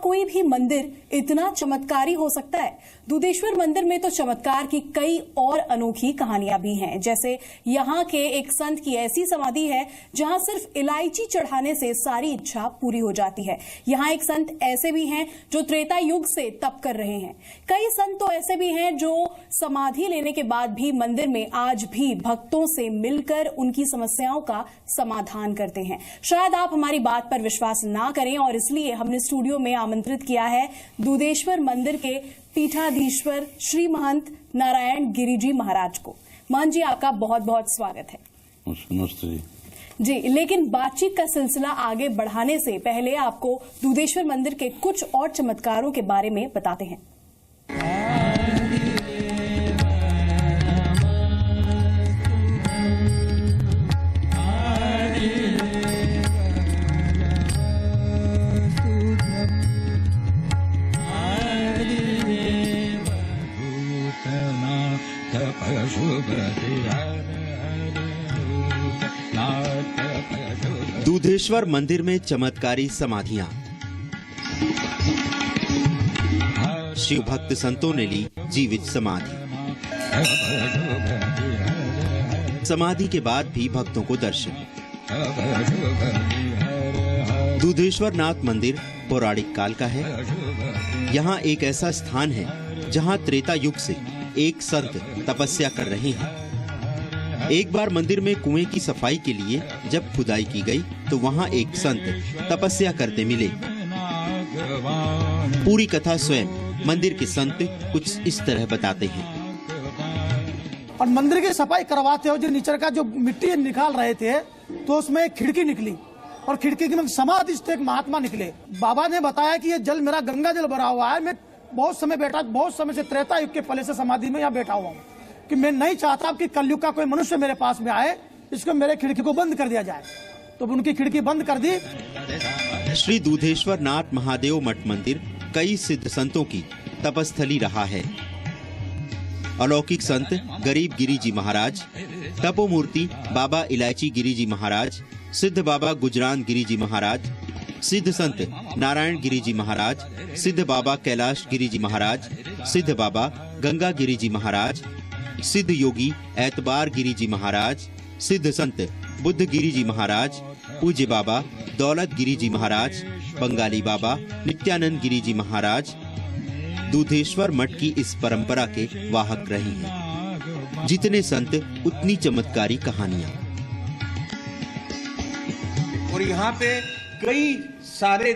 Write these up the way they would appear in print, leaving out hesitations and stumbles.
कोई भी मंदिर इतना चमत्कारी हो सकता है? दुधेश्वर मंदिर में तो चमत्कार की कई और अनोखी कहानियां भी हैं। जैसे यहाँ के एक संत की ऐसी समाधि है जहाँ सिर्फ इलायची चढ़ाने से सारी इच्छा पूरी हो जाती है। यहाँ एक संत ऐसे भी हैं जो त्रेता युग से तप कर रहे हैं। कई संत तो ऐसे भी हैं जो समाधि लेने के बाद भी मंदिर में आज भी भक्तों से मिलकर उनकी समस्याओं का समाधान करते हैं। शायद आप हमारी बात पर विश्वास ना करें और इसलिए हमने स्टूडियो में आमंत्रित किया है दुधेश्वर मंदिर के पीठाधीश्वर श्री महंत नारायण गिरी जी महाराज को। महंत जी, आपका बहुत बहुत स्वागत है। नमस्ते जी, लेकिन बातचीत का सिलसिला आगे बढ़ाने से पहले आपको दुधेश्वर मंदिर के कुछ और चमत्कारों के बारे में बताते हैं। दुधेश्वर मंदिर में चमत्कारी समाधियां। शिव भक्त संतों ने ली जीवित समाधि। समाधि के बाद भी भक्तों को दर्शन। दुधेश्वर नाथ मंदिर पौराणिक काल का है। यहाँ एक ऐसा स्थान है जहाँ त्रेता युग से एक संत तपस्या कर रहे हैं। एक बार मंदिर में कुएं की सफाई के लिए जब खुदाई की गई तो वहाँ एक संत तपस्या करते मिले। पूरी कथा स्वयं मंदिर के संत कुछ इस तरह बताते हैं। और मंदिर की सफाई करवाते हो जो नीचे का जो मिट्टी निकाल रहे थे तो उसमें एक खिड़की निकली और खिड़की के समाधि से एक महात्मा निकले। बाबा ने बताया कि ये जल मेरा गंगा जल भरा हुआ है। मैं बहुत समय से त्रेता युग के पहले से समाधि में यहाँ बैठा हुआ हूँ कि मैं नहीं चाहता कि कलयुग का कोई मनुष्य मेरे पास में आए, इसको मेरे खिड़की को बंद कर दिया जाए। तो उनकी खिड़की बंद कर दी। श्री दुधेश्वर नाथ महादेव मठ मंदिर कई सिद्ध संतों की तपस्थली रहा है। अलौकिक संत गरीब गिरी जी महाराज, तपोमूर्ति बाबा इलायची गिरी जी महाराज, सिद्ध बाबा गुजरान गिरी जी महाराज, सिद्ध संत नारायण गिरी जी महाराज, सिद्ध बाबा कैलाश गिरी जी महाराज, सिद्ध बाबा गंगा गिरी जी महाराज, सिद्ध योगी एतबार गिरी जी महाराज, सिद्ध संत बुद्ध गिरी जी महाराज, पूज्य बाबा दौलत गिरी जी महाराज, बंगाली बाबा नित्यानंद गिरी जी महाराज दुधेश्वर मठ की इस परंपरा के वाहक रहे हैं। जितने संत उतनी चमत्कारी कहानियां। और यहाँ पे कई सारे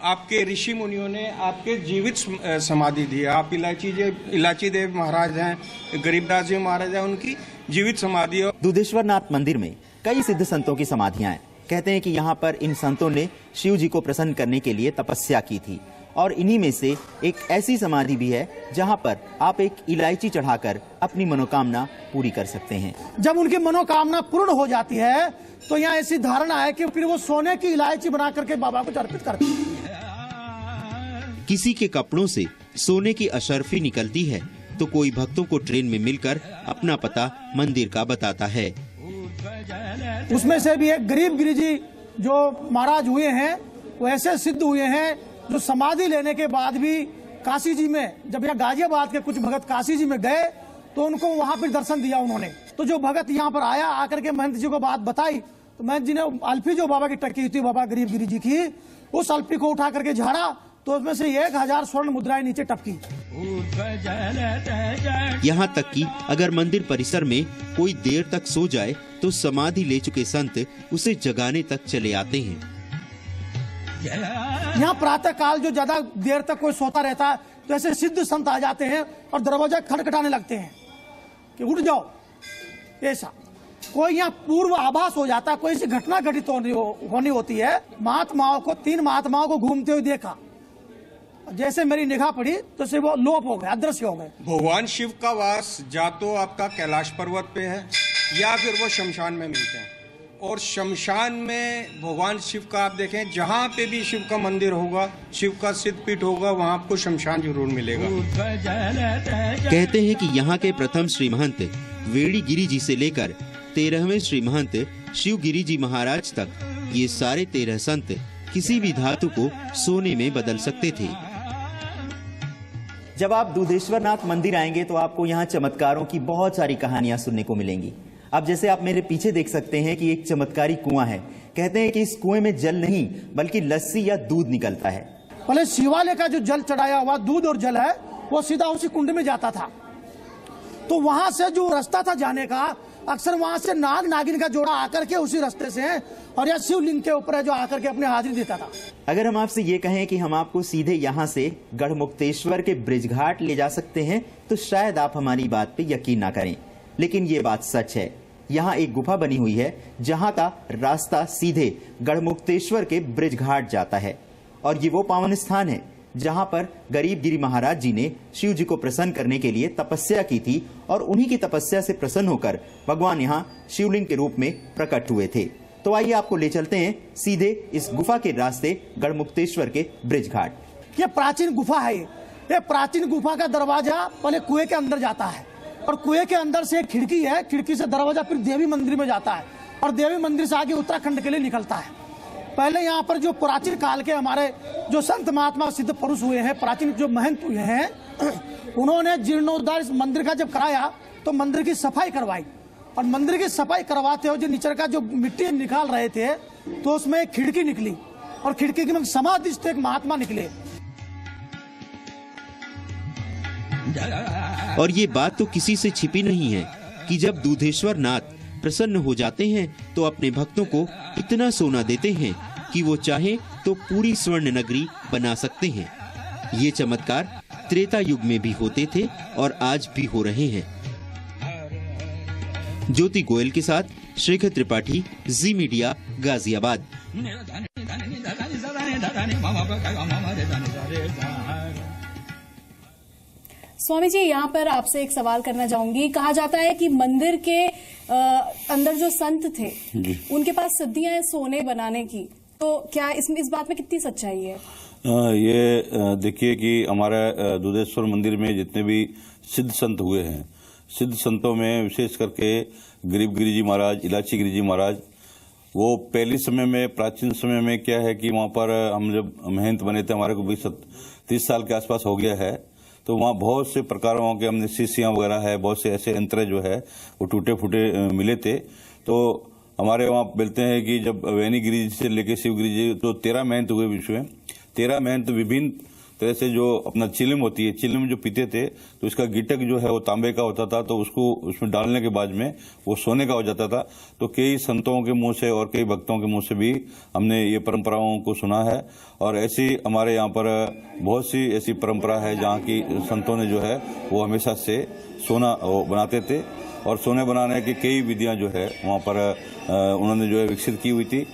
आपके ऋषि मुनियों ने आपके जीवित समाधि दी है। आप इलायची देव महाराज हैं, गरीबदास जी महाराज हैं, उनकी जीवित समाधि है। दुधेश्वर नाथ मंदिर में कई सिद्ध संतों की समाधियां हैं। कहते हैं कि यहाँ पर इन संतों ने शिव जी को प्रसन्न करने के लिए तपस्या की थी और इन्हीं में से एक ऐसी समाधि भी है जहाँ पर आप एक इलायची चढ़ाकर अपनी मनोकामना पूरी कर सकते हैं। जब उनकी मनोकामना पूर्ण हो जाती है तो यहाँ ऐसी धारणा है कि फिर वो सोने की इलायची बना करके बाबा को अर्पित करते हैं। किसी के कपड़ों से सोने की अशर्फी निकलती है तो कोई भक्तों को ट्रेन में मिलकर अपना पता मंदिर का बताता है। उसमें से भी एक गरीब गिरी जी जो महाराज हुए हैं वो ऐसे सिद्ध हुए हैं जो समाधि लेने के बाद भी काशी जी में, जब यहाँ गाजियाबाद के कुछ भगत काशी जी में गए तो उनको वहां पर दर्शन दिया उन्होंने। तो जो भगत यहाँ पर आया, आकर के महंत जी को बात बताई तो महंत जी ने अल्फी जो बाबा की टकी थी बाबा गरीब गिरी जी की, उस अल्फी को उठा करके झाड़ा तो उसमें से 1000 स्वर्ण मुद्राएं नीचे टपकी। यहाँ तक कि अगर मंदिर परिसर में कोई देर तक सो जाए तो समाधि ले चुके संत उसे जगाने तक चले आते हैं। यहाँ प्रातः काल जो ज्यादा देर तक कोई सोता रहता है तो ऐसे सिद्ध संत आ जाते हैं और दरवाजा खटखटाने लगते हैं कि उठ जाओ। ऐसा कोई यहाँ पूर्व आभास हो जाता है, कोई ऐसी घटना घटित होनी होती है। महात्माओं को 3 महात्माओं को घूमते हुए देखा, जैसे मेरी निगाह पड़ी तो से वो लोप हो गए, अदृश्य हो गए। भगवान शिव का वास या तो आपका कैलाश पर्वत पे है या फिर वो शमशान में मिलते हैं। और शमशान में भगवान शिव का आप देखें, जहाँ पे भी शिव का मंदिर होगा, शिव का सिद्ध पीठ होगा, वहाँ आपको शमशान जरूर मिलेगा। कहते हैं कि यहाँ के प्रथम श्री महंत वेड़ी गिरी जी से लेकर 13वें श्री महंत शिव गिरी जी महाराज तक ये सारे 13 संत किसी भी धातु को सोने में बदल सकते थे। जब आप दूधेश्वर नाथ मंदिर आएंगे तो आपको यहाँ चमत्कारों की बहुत सारी कहानियां सुनने को मिलेंगी। अब जैसे आप मेरे पीछे देख सकते हैं कि एक चमत्कारी कुआं है। कहते हैं कि इस कुएं में जल नहीं बल्कि लस्सी या दूध निकलता है। पहले शिवालय का जो जल चढ़ाया हुआ दूध और जल है वो सीधा उसी कुंड में जाता था। तो वहां से जो रास्ता था जाने का, अक्सर वहां से नाग नागिन का जोड़ा आकर के उसी रास्ते से है और यह शिवलिंग के ऊपर है जो आकर के अपने हाजिरी देता था। अगर हम आपसे ये कहें कि हम आपको सीधे यहाँ से गढ़मुक्तेश्वर के ब्रिज घाट ले जा सकते हैं तो शायद आप हमारी बात पे यकीन ना करें, लेकिन ये बात सच है। यहाँ एक गुफा बनी हुई है जहाँ का रास्ता सीधे गढ़मुक्तेश्वर के ब्रिज घाट जाता है और ये वो पावन स्थान है जहाँ पर गरीब गिरी महाराज जी ने शिव जी को प्रसन्न करने के लिए तपस्या की थी और उन्हीं की तपस्या से प्रसन्न होकर भगवान यहाँ शिवलिंग के रूप में प्रकट हुए थे। तो आइए आपको ले चलते हैं सीधे इस गुफा के रास्ते गढ़मुक्तेश्वर के ब्रिज घाट। ये प्राचीन गुफा है। ये प्राचीन गुफा का दरवाजा पहले कुएं के अंदर जाता है और कुएं के अंदर से एक खिड़की है, खिड़की से दरवाजा फिर देवी मंदिर में जाता है और देवी मंदिर से आगे उत्तराखंड के लिए निकलता है। पहले यहाँ पर जो प्राचीन काल के हमारे जो संत महात्मा सिद्ध पुरुष हुए हैं, प्राचीन जो महंत हुए हैं, उन्होंने जीर्णोद्धार इस मंदिर का जब कराया तो मंदिर की सफाई करवाई और मंदिर की सफाई करवाते हुए जो नीचे का जो मिट्टी निकाल रहे थे तो उसमें एक खिड़की निकली और खिड़की के में समाधिस्थ एक महात्मा निकले। और ये बात तो किसी से छिपी नहीं है कि जब दूधेश्वर नाथ प्रसन्न हो जाते हैं तो अपने भक्तों को इतना सोना देते हैं कि वो चाहे तो पूरी स्वर्ण नगरी बना सकते हैं। ये चमत्कार त्रेता युग में भी होते थे और आज भी हो रहे हैं। ज्योति गोयल के साथ शेखर त्रिपाठी, जी मीडिया, गाजियाबाद। स्वामी जी, यहाँ पर आपसे एक सवाल करना चाहूंगी। कहा जाता है कि मंदिर के अंदर जो संत थे उनके पास सिद्धियां हैं सोने बनाने की, तो क्या इस बात में कितनी सच्चाई है? ये देखिए कि हमारे दूधेश्वर मंदिर में जितने भी सिद्ध संत हुए हैं, सिद्ध संतों में विशेष करके गरीब गिरी जी महाराज, इलाची गिरी जी महाराज, वो पहले समय में, प्राचीन समय में क्या है कि वहाँ पर हम जब महंत बने थे, हमारे को 20-30 साल के आसपास हो गया है, तो वहाँ बहुत से प्रकारों के हमने शीशियाँ वगैरह है, बहुत से ऐसे यंत्र जो है वो टूटे फूटे मिले थे। तो हमारे वहाँ बोलते हैं कि जब वैनी गिरी जी से लेके शिव गिरी जी तो 13 महंत हुए विश्व में। 13 महंत विभिन्न तरह से जो अपना चिलम होती है, चिलम जो पीते थे तो इसका गिटक जो है वो तांबे का होता था, तो उसको उसमें डालने के बाद में वो सोने का हो जाता था। तो कई संतों के मुंह से और कई भक्तों के मुंह से भी हमने ये परंपराओं को सुना है और ऐसी हमारे यहाँ पर बहुत सी ऐसी परंपरा है जहाँ की संतों ने जो है वो हमेशा से सोना बनाते थे और सोने बनाने की कई विधियाँ जो है वहाँ पर उन्होंने जो है विकसित की हुई थी।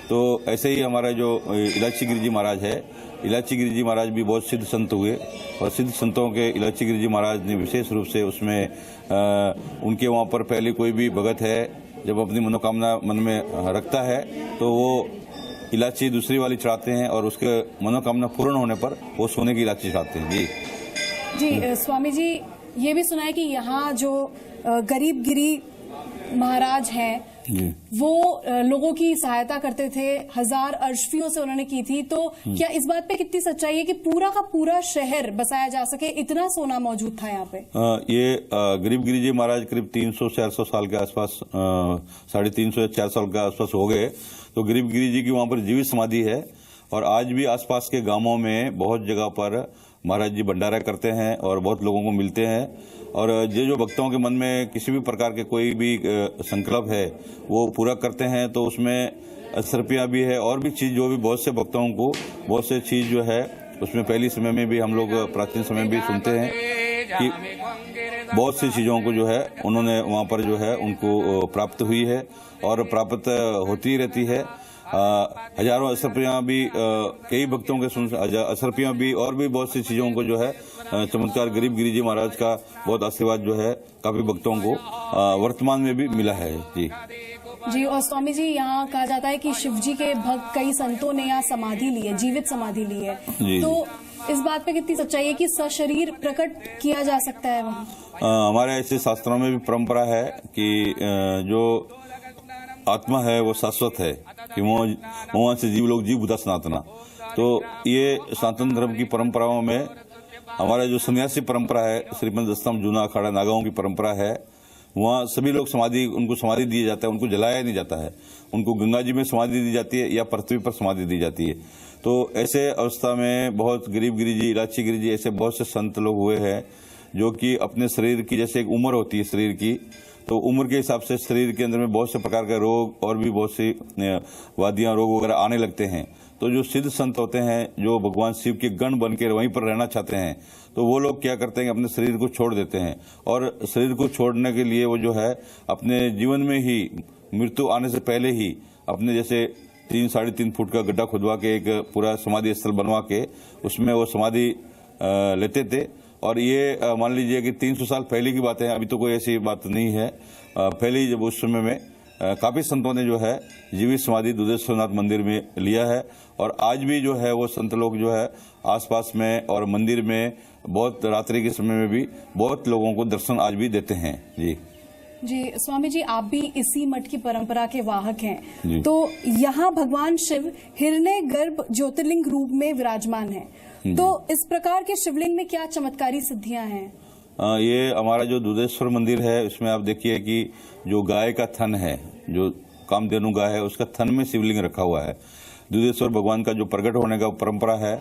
तो ऐसे ही हमारा जो इलाची गिरी जी महाराज है, इलाची गिरी जी महाराज भी बहुत सिद्ध संत हुए और सिद्ध संतों के इलाची गिरी जी महाराज ने विशेष रूप से उसमें उनके वहाँ पर पहले कोई भी भगत है जब अपनी मनोकामना मन में रखता है तो वो इलाची दूसरी वाली चढ़ाते हैं और उसके मनोकामना पूर्ण होने पर वो सोने की इलाची चढ़ाते हैं। जी स्वामी जी, ये भी सुना है कि यहाँ जो गरीब गिरी महाराज हैं वो लोगों की सहायता करते थे, 1000 अरशफियों से उन्होंने की थी। तो क्या इस बात पे कितनी सच्चाई है कि पूरा का पूरा शहर बसाया जा सके, इतना सोना मौजूद था यहाँ पे? ये गरीब गिरी जी महाराज करीब 300-400 साल के आसपास, 350 या 4 साल के आसपास हो गए। तो गरीब गिरी जी की वहाँ पर जीवित समाधि है और आज भी आसपास के गांवों में बहुत जगह पर महाराज जी भंडारा करते हैं और बहुत लोगों को मिलते हैं। और जो भक्तों के मन में किसी भी प्रकार के कोई भी संकल्प है वो पूरा करते हैं, तो उसमें असरपियाँ भी है और भी चीज़ जो भी बहुत से भक्तों को बहुत से चीज़ जो है उसमें पहली समय में भी हम लोग प्राचीन समय भी सुनते हैं कि बहुत सी चीज़ों को जो है उन्होंने वहाँ पर जो है उनको प्राप्त हुई है और प्राप्त होती रहती है। हजारों असरपियाँ भी कई भक्तों के सुन, असरपियाँ भी और भी बहुत सी चीज़ों को जो है चमत्कार गरीब गिरी जी महाराज का बहुत आशीर्वाद जो है काफी भक्तों को वर्तमान में भी मिला है। जी और स्वामी जी, यहाँ कहा जाता है कि शिव जी के भक्त कई संतों ने यहाँ समाधि ली है, जीवित समाधि ली है, तो इस बात पे कितनी सच्चाई है कि सशरीर प्रकट किया जा सकता है वहाँ? हमारे ऐसे शास्त्रों में भी परंपरा है कि जो आत्मा है वो शाश्वत है कि मोह से जीव लोग जीव बुधा सनातना। तो ये सनातन धर्म की परंपराओं में हमारा जो सन्यासी परंपरा है, श्रीमद दस्ताम जूना अखाड़ा नागाओं की परंपरा है, वहाँ सभी लोग उनको समाधि दी जाता है, उनको जलाया नहीं जाता है, उनको गंगा जी में समाधि दी जाती है या पृथ्वी पर समाधि दी जाती है। तो ऐसे अवस्था में बहुत गरीब गिरिजी, इलाची गिरिजी, ऐसे बहुत से संत लोग हुए हैं जो कि अपने शरीर की, जैसे एक उम्र होती है शरीर की, तो उम्र के हिसाब से शरीर के अंदर में बहुत से प्रकार के रोग और भी बहुत सी वादियां, रोग वगैरह आने लगते हैं। तो जो सिद्ध संत होते हैं, जो भगवान शिव के गण बन के वहीं पर रहना चाहते हैं, तो वो लोग क्या करते हैं कि अपने शरीर को छोड़ देते हैं, और शरीर को छोड़ने के लिए वो जो है अपने जीवन में ही मृत्यु आने से पहले ही अपने जैसे 3-3.5 फुट का गड्ढा खुदवा के एक पूरा समाधि स्थल बनवा के उसमें वो समाधि लेते थे। और ये मान लीजिए कि 300 साल पहले की बात है, अभी तो कोई ऐसी बात नहीं है। पहले जब उस समय में काफी संतों ने जो है जीवित समाधि दुधेश्वरनाथ मंदिर में लिया है, और आज भी जो है वो संत लोग जो है आसपास में और मंदिर में बहुत रात्रि के समय में भी बहुत लोगों को दर्शन आज भी देते हैं। जी स्वामी जी, आप भी इसी मठ की परंपरा के वाहक हैं, तो यहाँ भगवान शिव हिरण्य गर्भ ज्योतिर्लिंग रूप में विराजमान हैं, तो इस प्रकार के शिवलिंग में क्या चमत्कारी सिद्धियां हैं? ये हमारा जो दुधेश्वर मंदिर है, उसमें आप देखिए कि जो गाय का थन है, जो कामधेनु गाय है, उसका थन में शिवलिंग रखा हुआ है। दुधेश्वर भगवान का जो प्रकट होने का परंपरा है,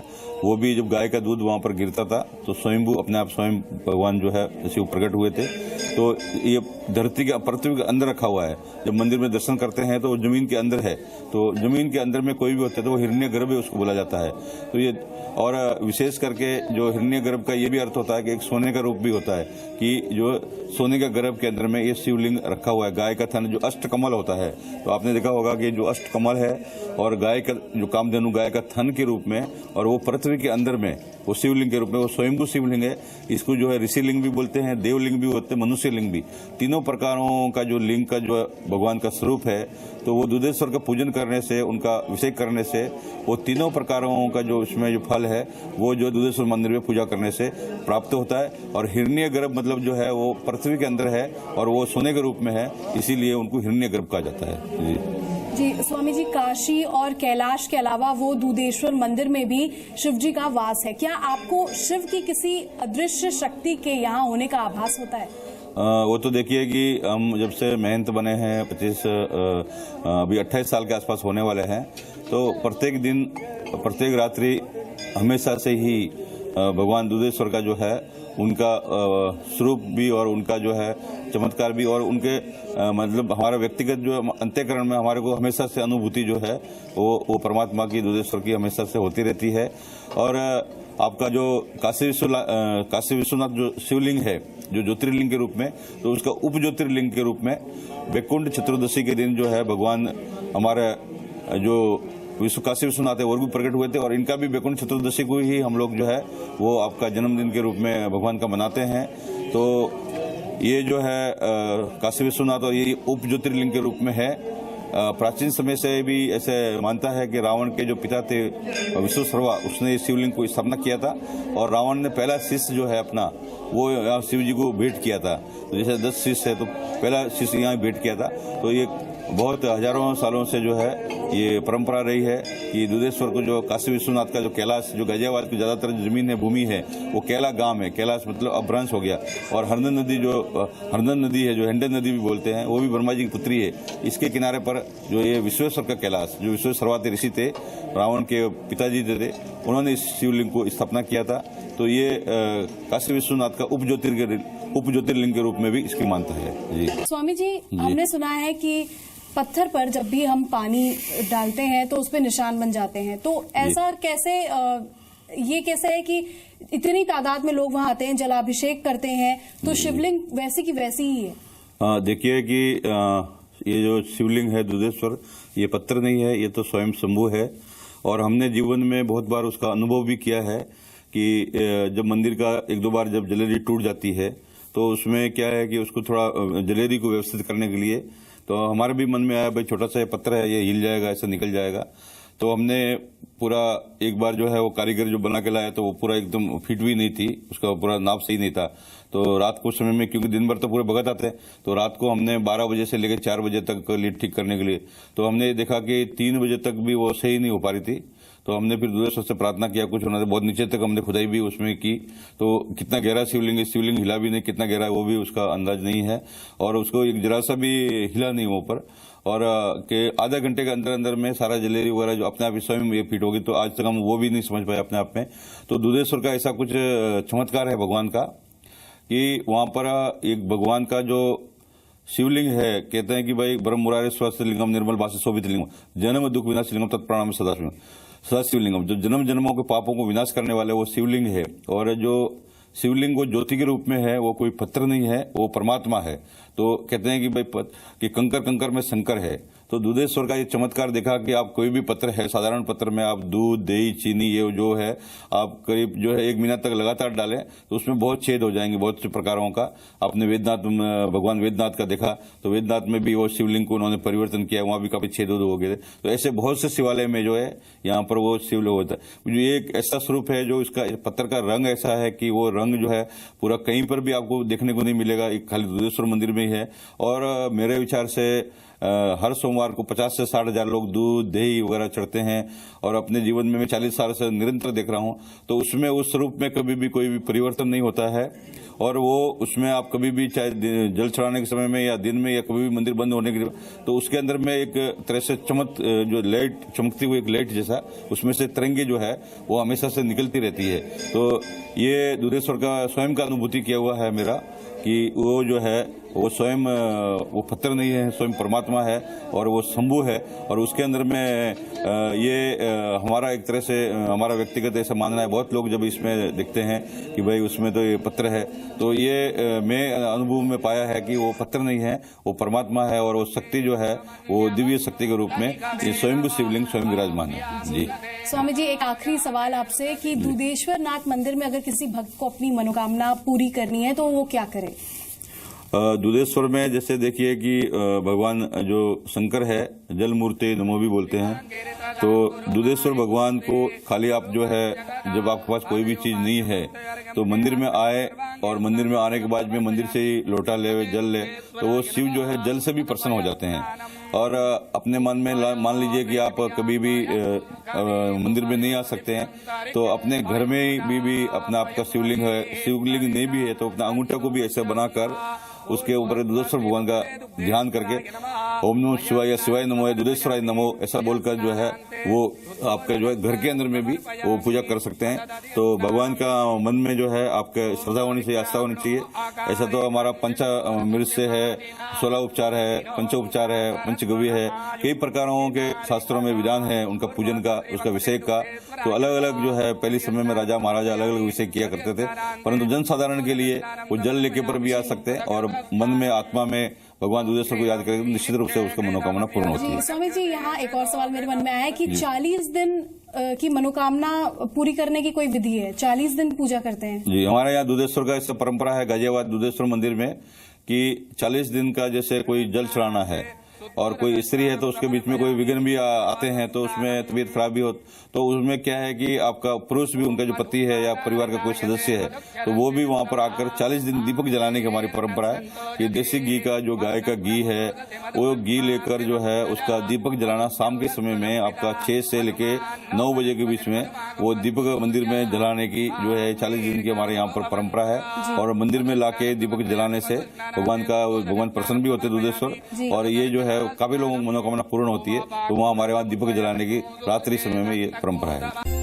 वो भी जब गाय का दूध वहां पर गिरता था तो स्वयंभू अपने आप स्वयं भगवान जो है शिव प्रकट हुए थे। तो ये धरती के, पृथ्वी के अंदर रखा हुआ है। जब मंदिर में दर्शन करते हैं तो वो जमीन के अंदर है, तो जमीन के अंदर में कोई भी होता है तो वो हिरण्य गर्भ उसको बोला जाता है। तो ये, और विशेष करके जो हिरण्य गर्भ का ये भी अर्थ होता है कि एक सोने का रूप भी होता है, कि जो सोने का गर्भ के अंदर में ये शिवलिंग रखा हुआ है। गाय का थन जो अष्टकमल होता है, तो आपने देखा होगा कि जो अष्टकमल है और गाय का जो कामधेनु गाय का थन के रूप में, और वो पृथ्वी के अंदर में वो शिवलिंग के रूप में, वो स्वयंभू शिवलिंग है। इसको जो है ऋषिलिंग भी बोलते हैं, देवलिंग भी होते हैं, मनुष्य लिंग भी। तीनों प्रकारों का जो लिंग का जो भगवान का स्वरूप है, तो वो दुधेश्वर का पूजन करने से, उनका अभिषेक करने से, वो तीनों प्रकारों का जो इसमें जो फल है वो जो दुधेश्वर मंदिर में पूजा करने से प्राप्त होता है। और हिरण्य गर्भ मतलब जो है वो पृथ्वी के अंदर है और वो सोने के रूप में है, इसीलिए उनको हिरण्य गर्भ कहा जाता है। जी स्वामी जी, काशी और कैलाश के अलावा वो दुधेश्वर मंदिर में भी शिव जी का वास है। क्या आपको शिव की किसी अदृश्य शक्ति के यहाँ होने का आभास होता है? वो तो देखिए कि हम जब से महंत बने हैं, अभी 28 साल के आसपास होने वाले हैं, तो प्रत्येक दिन, प्रत्येक रात्रि हमेशा से ही भगवान दुधेश्वर का जो है उनका स्वरूप भी और उनका जो है चमत्कार भी, और उनके मतलब हमारा व्यक्तिगत जो अंतःकरण में हमारे को हमेशा से अनुभूति जो है वो परमात्मा की, दुधेश्वर की हमेशा से होती रहती है। और आपका जो काशी विश्वनाथ जो शिवलिंग है, जो ज्योतिर्लिंग के रूप में, तो उसका उप ज्योतिर्लिंग के रूप में वैकुंठ चतुर्दशी के दिन जो है भगवान हमारे जो काशी विश्वनाथ है वो भी प्रकट हुए थे, और इनका भी वैकुंठ चतुर्दशी को ही हम लोग जो है वो आपका जन्मदिन के रूप में भगवान का मनाते हैं। तो ये जो है काशी विश्वनाथ और ये उप ज्योतिर्लिंग के रूप में है। प्राचीन समय से भी ऐसे मानता है कि रावण के जो पिता थे विश्वशर्वा, उसने इस शिवलिंग को स्थापना किया था, और रावण ने पहला शिष्य जो है अपना वो यहाँ शिव जी को भेंट किया था। तो जैसे 10 शिष्य है तो पहला शिष्य यहाँ भेंट किया था। तो ये बहुत हजारों सालों से जो है ये परंपरा रही है कि दुधेश्वर को जो काशी विश्वनाथ का जो कैलाश, जो गाजियाबाद की ज्यादातर जमीन है, भूमि है, वो कैला गांव है। कैलाश मतलब अपभ्रंश हो गया। और हरदन नदी है, जो हेंडन नदी भी बोलते हैं, वो भी ब्रह्मा जी की पुत्री है। इसके किनारे पर जो ये विश्वेश्वर का कैलाश, जो विश्वेश्वरवाती ऋषि थे, रावण के पिताजी थे, उन्होंने इस शिवलिंग को स्थापना किया था। तो ये काशी विश्वनाथ का उप ज्योतिर्लिंग के रूप में भी इसकी मान्यता है। जी स्वामी जी, हमने सुना है कि पत्थर पर जब भी हम पानी डालते हैं तो उस पर निशान बन जाते हैं, तो ऐसा कैसे, ये कैसे है कि इतनी तादाद में लोग वहां आते हैं, जलाभिषेक करते हैं, तो शिवलिंग वैसी की वैसी ही है? देखिए कि ये जो शिवलिंग है दुधेश्वर, ये पत्थर नहीं है, ये तो स्वयं शंभु है। और हमने जीवन में बहुत बार उसका अनुभव भी किया है कि जब मंदिर का 1-2 बार जब जलेरी टूट जाती है, तो उसमें क्या है कि उसको थोड़ा जलेरी को व्यवस्थित करने के लिए, तो हमारे भी मन में आया भाई छोटा सा ये पत्थर है, ये हिल जाएगा, ऐसा निकल जाएगा। तो हमने पूरा एक बार जो है वो कारीगर जो बना के लाया तो वो पूरा एकदम फिट भी नहीं थी, उसका पूरा नाप सही नहीं था। तो रात को समय में, क्योंकि दिन भर तो पूरे भगत आते हैं, तो रात को हमने 12 बजे से लेकर 4 बजे तक लीड ठीक करने के लिए, तो हमने देखा कि 3 बजे तक भी वो सही नहीं हो पा रही थी। तो हमने फिर दूसरे से प्रार्थना किया, कुछ उन्होंने बहुत नीचे तक हमने खुदाई भी उसमें की, तो कितना गहरा शिवलिंग है, शिवलिंग हिला भी नहीं, कितना गहरा है वो भी उसका अंदाज नहीं है, और उसको एक जरा सा भी हिला नहीं ऊपर, और के आधा घंटे के अंदर अंदर में सारा जलेरी वगैरह जो अपने आप ही स्वयं ये फिट होगी। तो आज तक हम वो भी नहीं समझ पाए अपने आप में। तो दुधेश्वर का ऐसा कुछ चमत्कार है भगवान का कि वहां पर एक भगवान का जो शिवलिंग है, कहते हैं कि भाई ब्रह्म मुरारे स्वस्थ लिंगम निर्मल भाषा शोभित लिंगम जन्म दुख विनाश लिंगम तत्प्राणाम सदाशिवलिंगम, जो जन्म जन्मों के पापों को विनाश करने वाले वो शिवलिंग है। और जो शिवलिंग वो ज्योति के रूप में है, वो कोई पत्थर नहीं है, वो परमात्मा है। तो कहते हैं कि भाई कि कंकर कंकर में शंकर है। तो दुधेश्वर का ये चमत्कार देखा कि आप कोई भी पत्र है, साधारण पत्र में आप दूध, दही, चीनी ये जो है आप करीब जो है 1 महीना तक लगातार डालें तो उसमें बहुत छेद हो जाएंगे, बहुत से प्रकारों का। आपने वेदनाथ, भगवान वेदनाथ का देखा तो वेदनाथ में भी वो शिवलिंग को उन्होंने परिवर्तन किया, वहां भी काफी छेद हो गए थे। तो ऐसे बहुत से शिवालय में जो है यहाँ पर वो शिवलिंग होता है। जो एक ऐसा स्वरूप है जो इसका पत्थर का रंग ऐसा है कि वो रंग जो है पूरा कहीं पर भी आपको देखने को नहीं मिलेगा, एक खाली दुधेश्वर मंदिर में ही है। और मेरे विचार से हर सोमवार को 50 से 60 हजार लोग दूध, दही वगैरह चढ़ते हैं, और अपने जीवन में मैं 40 साल से निरंतर देख रहा हूं, तो उसमें उस स्वरूप में कभी भी कोई भी परिवर्तन नहीं होता है। और वो उसमें आप कभी भी चाहे जल चढ़ाने के समय में या दिन में या कभी भी मंदिर बंद होने के लिए, तो उसके अंदर में एक तरह से जो लाइट चमकती हुई एक लाइट जैसा उसमें से तरंगे जो है वो हमेशा से निकलती रहती है। तो ये दुधेश्वर का स्वयं का अनुभूति किया हुआ है मेरा कि वो जो है वो स्वयं वो पत्थर नहीं है, स्वयं परमात्मा है और वो शंभु है। और उसके अंदर में ये हमारा एक तरह से हमारा व्यक्तिगत ऐसा मानना है, बहुत लोग जब इसमें देखते हैं कि भाई उसमें तो ये पत्थर है, तो ये मैं अनुभव में पाया है कि वो पत्थर नहीं है, वो परमात्मा है। और वो शक्ति जो है वो दिव्य शक्ति के रूप में ये स्वयं शिवलिंग स्वयं विराजमान है। जी स्वामी जी, एक आखिरी सवाल आपसे कि दुधेश्वर नाथ मंदिर में अगर किसी भक्त को अपनी मनोकामना पूरी करनी है तो वो क्या करे? दुधेश्वर में जैसे देखिए कि भगवान जो शंकर है जल मूर्ति नमो भी बोलते हैं। तो दुधेश्वर भगवान को खाली आप जो है जब आपके पास कोई भी चीज नहीं है तो मंदिर में आए, और मंदिर में आने के बाद में मंदिर से ही लोटा ले, जल ले, तो वो शिव जो है जल से भी प्रसन्न हो जाते हैं। और अपने मन में मान लीजिए कि आप कभी भी मंदिर में नहीं आ सकते हैं तो अपने घर में भी अपना आपका शिवलिंग है, शिवलिंग नहीं भी है तो अपना अंगूठा को भी ऐसे बनाकर उसके ऊपर दुधेश्वर भगवान का ध्यान करके ओम नमो शिवाय, शिवाय नमो, दुधेश्वराय नमो ऐसा बोलकर जो है वो आपके जो है घर के अंदर में भी वो पूजा कर सकते हैं। तो भगवान का मन में जो है आपके श्रद्धा होनी चाहिए, आस्था होनी चाहिए। ऐसा तो हमारा पंचामृत है, 16 उपचार है, पंचोपचार है, पंचगव्य है, कई प्रकारों के शास्त्रों में विधान है उनका पूजन का, उसका विषय का। तो अलग अलग जो है पहले समय में राजा महाराजा अलग अलग विषय किया करते थे, परंतु जन साधारण के लिए वो जल लेके पर भी आ सकते हैं और मन में आत्मा में भगवान दुधेश्वर को याद करेंगे तो निश्चित रूप से उसका मनोकामना पूर्ण होती है। स्वामी जी, यहाँ एक और सवाल मेरे मन में आया कि 40 दिन की मनोकामना पूरी करने की कोई विधि है? 40 दिन पूजा करते हैं? जी, हमारे यहाँ दुधेश्वर का ऐसा परंपरा है गाजियाबाद दुधेश्वर मंदिर में कि 40 दिन का जैसे कोई जल चढ़ाना है और कोई स्त्री है तो उसके बीच में कोई विघ्न भी आते हैं तो उसमें तबीयत खराब भी हो तो उसमें क्या है कि आपका पुरुष भी, उनका जो पति है या परिवार का कोई सदस्य है तो वो भी वहां पर आकर 40 दिन दीपक जलाने की हमारी परंपरा है कि देसी घी का जो गाय का घी है वो घी लेकर जो है उसका दीपक जलाना शाम के समय में आपका 6 से लेके 9 बजे के बीच में वो दीपक मंदिर में जलाने की जो है 40 दिन की हमारे यहाँ पर परंपरा है। और मंदिर में लाके दीपक जलाने से भगवान प्रसन्न भी होते दुधेश्वर, और ये जो है काफी लोगों की मनोकामना पूर्ण होती है। तो वहाँ हमारे वहाँ दीपक जलाने की रात्रि समय में ये परंपरा है।